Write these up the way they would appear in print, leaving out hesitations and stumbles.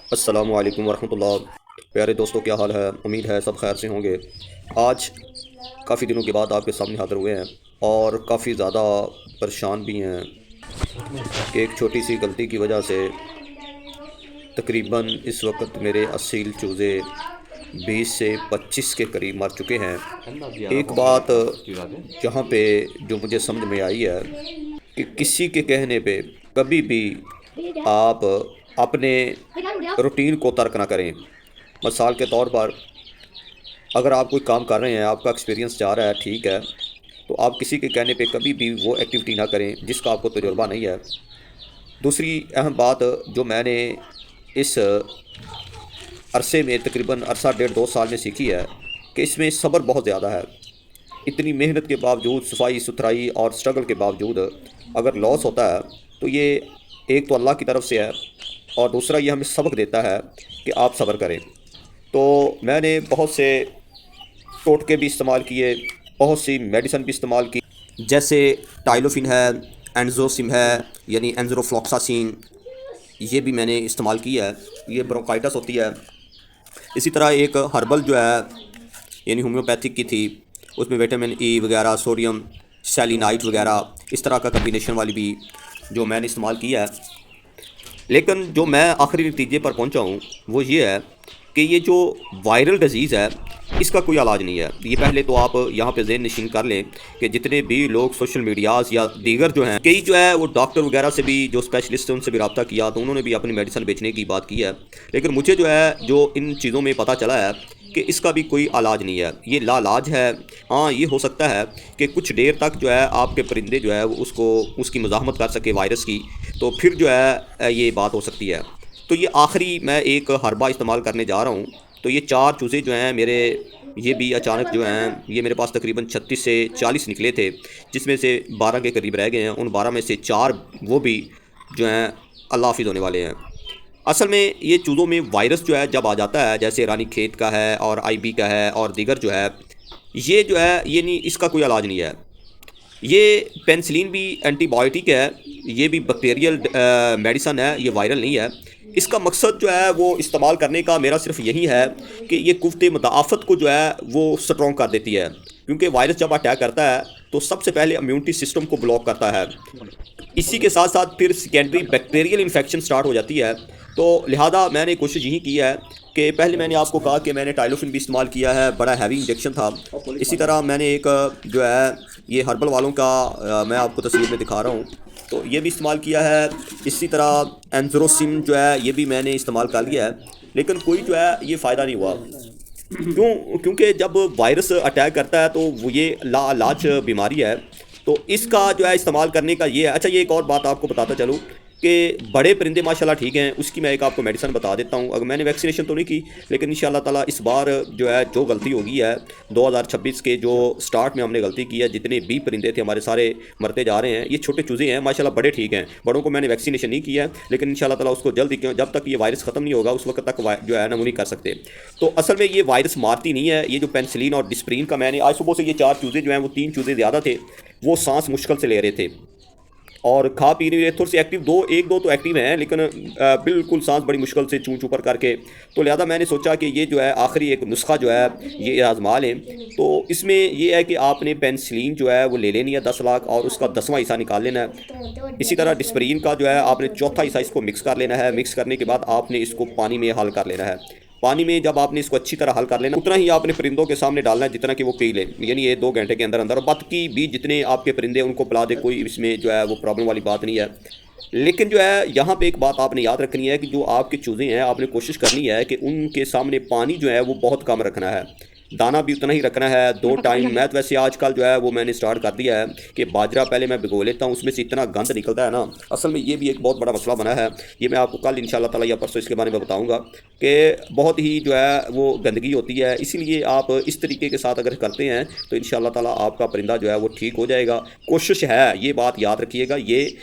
अस्सलामु अलैकुम वरहमतुल्लाह। प्यारे दोस्तों, क्या हाल है? उम्मीद है सब खैर से होंगे। आज काफ़ी दिनों के बाद आपके सामने हाज़िर हुए हैं और काफ़ी ज़्यादा परेशान भी हैं कि एक छोटी सी गलती की वजह से तकरीबन इस वक्त मेरे असील चूज़े 20 से 25 के करीब मर चुके हैं। एक बात जहाँ पे जो मुझे समझ में आई है कि किसी के कहने पे कभी भी आप अपने रूटीन को तर्क ना करें। मिसाल के तौर पर, अगर आप कोई काम कर रहे हैं, आपका एक्सपीरियंस जा रहा है, ठीक है, तो आप किसी के कहने पे कभी भी वो एक्टिविटी ना करें जिसका आपको तजुर्बा नहीं है। दूसरी अहम बात जो मैंने इस अरसे में तकरीबन अरसा 1.5 2 साल में सीखी है कि इसमें सब्र बहुत ज़्यादा है। इतनी मेहनत के बावजूद, सफाई सुथराई और स्ट्रगल के बावजूद अगर लॉस होता है तो ये एक तो अल्लाह की तरफ से है और दूसरा ये हमें सबक देता है कि आप सब्र करें। तो मैंने बहुत से टोटके भी इस्तेमाल किए, बहुत सी मेडिसिन भी इस्तेमाल की, जैसे टाइलोफिन है, एंजोसिम है, यानी एंजरोफ्लॉक्सासिन, ये भी मैंने इस्तेमाल किया है। ये ब्रोंकाइटिस होती है। इसी तरह एक हर्बल जो है, यानी होम्योपैथिक की थी, उसमें विटामिन ई वगैरह, सोडियम सेलिनाइट वगैरह, इस तरह का कम्बिनेशन वाली भी जो मैंने इस्तेमाल किया है। लेकिन जो मैं आखिरी नतीजे पर पहुंचा हूँ वो ये है कि ये जो वायरल डिजीज़ है इसका कोई इलाज नहीं है। ये पहले तो आप यहाँ पे ज़हन नशीन कर लें कि जितने भी लोग सोशल मीडियाज़ या दीगर जो हैं, कई जो है वो डॉक्टर वगैरह से भी, जो स्पेशलिस्ट हैं, उनसे भी रब्ता किया तो उन्होंने भी अपनी मेडिसिन बेचने की बात की है। लेकिन मुझे जो है, जो इन चीज़ों में पता चला है कि इसका भी कोई इलाज नहीं है, ये लालाज है। हाँ, ये हो सकता है कि कुछ देर तक जो है आपके परिंदे जो है वो उसकी मज़ाहमत कर सके वायरस की, तो फिर जो है ये बात हो सकती है। तो ये आखिरी मैं एक हर्बा इस्तेमाल करने जा रहा हूँ। तो ये 4 चूज़े जो हैं मेरे, ये भी अचानक जो हैं, ये मेरे पास तकरीबन 36 से 40 निकले थे, जिसमें से 12 के करीब रह गए हैं। उन 12 में से 4 वो भी जो हैं अल्लाह हाफिज़ होने वाले हैं। असल में ये चूज़ों में वायरस जो है जब आ जाता है, जैसे रानीखेत का है और आईबी का है और दीगर जो है, ये जो है ये नहीं, इसका कोई इलाज नहीं है। ये पेनिसिलिन भी एंटीबायोटिक है, ये भी बैक्टीरियल मेडिसन है, ये वायरल नहीं है। इसका मकसद जो है वो इस्तेमाल करने का मेरा सिर्फ यही है कि ये कुव्वत मुदाफ़त को जो है वो स्ट्रॉन्ग कर देती है, क्योंकि वायरस जब अटैक करता है तो सबसे पहले इम्यूनिटी सिस्टम को ब्लॉक करता है। इसी के साथ साथ फिर सेकेंडरी बैक्टीरियल इन्फेक्शन स्टार्ट हो जाती है। तो लिहाजा मैंने कोशिश यही की है कि पहले मैंने आपको कहा कि मैंने टाइलोफिन भी इस्तेमाल किया है, बड़ा हैवी इंजेक्शन था। इसी तरह मैंने एक जो है ये हर्बल वालों का मैं आपको तस्वीर में दिखा रहा हूँ, तो ये भी इस्तेमाल किया है। इसी तरह एंजरोसिम जो है ये भी मैंने इस्तेमाल कर लिया है, लेकिन कोई जो है ये फ़ायदा नहीं हुआ। क्योंकि जब वायरस अटैक करता है तो वो ये लाइलाज बीमारी है, तो इसका जो है इस्तेमाल करने का ये है। अच्छा, ये एक और बात आपको बताता चलूँ कि बड़े परिंदे माशाल्लाह ठीक हैं, उसकी मैं एक आपको मेडिसिन बता देता हूँ। अगर मैंने वैक्सीनेशन तो नहीं की, लेकिन इंशाल्लाह ताला इस बार जो है जो गलती होगी है 2026 के जो स्टार्ट में हमने गलती की है, जितने भी परिंदे थे हमारे सारे मरते जा रहे हैं। ये छोटे चूज़े हैं माशाल्लाह, बड़े ठीक हैं, बड़ों को मैंने वैक्सीनेशन नहीं किया है, लेकिन इंशाल्लाह ताला उसको जल्द ही, जब तक ये वायरस ख़त्म नहीं होगा उस वक्त तक जो है ना वो नहीं कर सकते। तो असल में ये वायरस मारती नहीं है। ये जो पेनिसिलिन और डिस्प्रिन का मैंने आज सुबह से, ये 4 चूज़े जो हैं वो 3 चूज़े ज़्यादा थे, वो सांस मुश्किल से ले रहे थे और खा पी नहीं रहे, थोड़ी सी एक्टिव, एक दो तो एक्टिव हैं, लेकिन बिल्कुल सांस बड़ी मुश्किल से चूँ चूँ पर करके। तो लिहाजा मैंने सोचा कि ये जो है आखिरी एक नुस्खा जो है ये आजमा लें। तो इसमें ये है कि आपने पेनिसिलिन जो है वो ले लेनी है 10 लाख, और उसका 10वां हिस्सा निकाल लेना है। इसी तरह डिस्प्रिन का जो है आपने चौथा हिस्सा इसको मिक्स कर लेना है। मिक्स करने के बाद आपने इसको पानी में हल कर लेना है। पानी में जब आपने इसको अच्छी तरह हल कर लेना, उतना ही आपने परिंदों के सामने डालना है जितना कि वो पी लें, यानी ये 2 घंटे के अंदर अंदर। और बाकी भी जितने आपके परिंदे उनको पिला दे, कोई इसमें जो है वो प्रॉब्लम वाली बात नहीं है। लेकिन जो है यहाँ पे एक बात आपने याद रखनी है कि जो आपके चूज़े हैं, आपने कोशिश करनी है कि उनके सामने पानी जो है वो बहुत कम रखना है, दाना भी उतना ही रखना है। 2 टाइम। मैं तो वैसे आजकल जो है वो मैंने स्टार्ट कर दिया है कि बाजरा पहले मैं भिगो लेता हूँ, उसमें से इतना गंद निकलता है ना, असल में ये भी एक बहुत बड़ा मसला बना है। ये मैं आपको कल इंशाल्लाह ताला या परसों इसके बारे में बताऊँगा कि बहुत ही जो है वो गंदगी होती है। इसीलिए आप इस तरीके के साथ अगर करते हैं तो इंशाल्लाह ताला आपका परिंदा जो है वो ठीक हो जाएगा। कोशिश है, ये बात याद रखिएगा, ये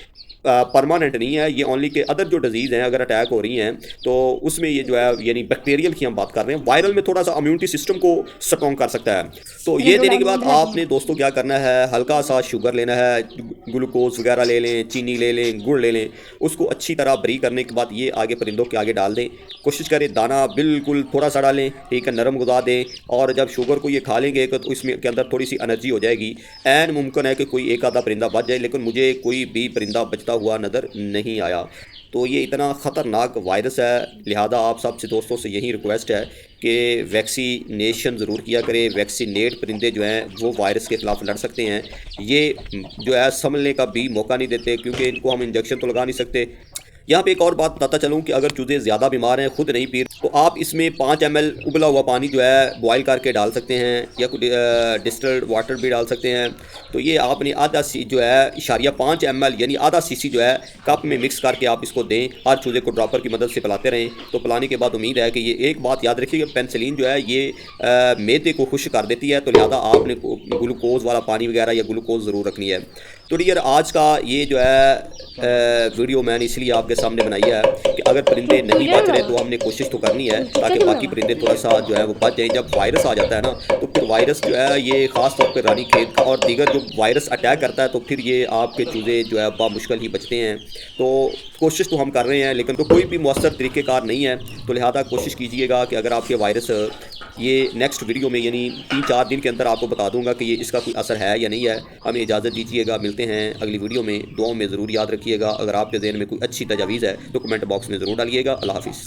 परमानेंट नहीं है, ये ओनली के अदर जो डिजीज़ हैं अगर अटैक हो रही हैं तो उसमें ये जो है यानी बैक्टीरियल की हम बात कर रहे हैं, वायरल में थोड़ा सा इम्यूनिटी सिस्टम को स्ट्रॉन्ग कर सकता है। तो ये देने के बाद आपने दोस्तों क्या करना है, हल्का सा शुगर लेना है, ग्लूकोज वगैरह ले लें, चीनी ले लें, गुड़ ले लें, उसको अच्छी तरह बरी करने के बाद ये आगे परिंदों के आगे डाल दें। कोशिश करें दाना बिल्कुल थोड़ा सा डालें, ठीक है, नरम गुदा दें। और जब शुगर को ये खा लेंगे तो इसमें के अंदर थोड़ी सी एनर्जी हो जाएगी। ऐन मुमकिन है कि कोई एक आधा परिंदा बच जाए, लेकिन मुझे कोई भी परिंदा बचता हुआ नज़र नहीं आया। तो ये इतना ख़तरनाक वायरस है, लिहाजा आप सबसे दोस्तों से यही रिक्वेस्ट है कि वैक्सीनेशन ज़रूर किया करें। वैक्सीनेट परिंदे जो हैं वो वायरस के ख़िलाफ़ लड़ सकते हैं। ये जो है संभलने का भी मौका नहीं देते, क्योंकि इनको हम इंजेक्शन तो लगा नहीं सकते। यहाँ पे एक और बात बताता चलूँ कि अगर चूज़े ज़्यादा बीमार हैं, खुद नहीं पी, तो आप इसमें 5 ml उबला हुआ पानी जो है बॉयल करके डाल सकते हैं, या कुछ डिस्टिल्ड वाटर भी डाल सकते हैं। तो ये आपने आधा सी जो है इशारिया 5 ml यानी आधा सीसी जो है कप में मिक्स करके आप इसको दें। हर चूज़े को ड्रॉपर की मदद से पिलाते रहें। तो पिलाने के बाद उम्मीद है कि ये एक बात याद रखिए कि पेनिसिलिन जो है ये मैदे को खुश कर देती है, तो लिहाजा आपने ग्लूकोज वाला पानी वगैरह या ग्लूकोज ज़रूर रखनी है। तो डियर आज का ये जो है वीडियो मैंने इसलिए आपके सामने बनाई है कि अगर परिंदे नहीं बच रहे तो हमने कोशिश तो करनी है ताकि बाकी परिंदे थोड़ा सा जो है वो बच जाएं। जब वायरस आ जाता है ना तो फिर वायरस जो है ये ख़ास तौर पर रानी खेत का और दीगर जो वायरस अटैक करता है तो फिर ये आपके चूज़े जो है बामुश्किल ही बचते हैं। तो कोशिश तो हम कर रहे हैं, लेकिन तो कोई भी मौसर तरीक़ेकार नहीं है। तो लिहाजा कोशिश कीजिएगा कि अगर आपके वायरस ये नेक्स्ट वीडियो में यानी 3-4 दिन के अंदर आपको बता दूंगा कि ये इसका कोई असर है या नहीं है। हमें इजाज़त दीजिएगा, मिलते हैं अगली वीडियो में। दुआओं में ज़रूर याद रखिएगा। अगर आपके ज़हन में कोई अच्छी तजावीज़ है तो कमेंट बॉक्स में ज़रूर डालिएगा। अल्लाह हाफ़िज़।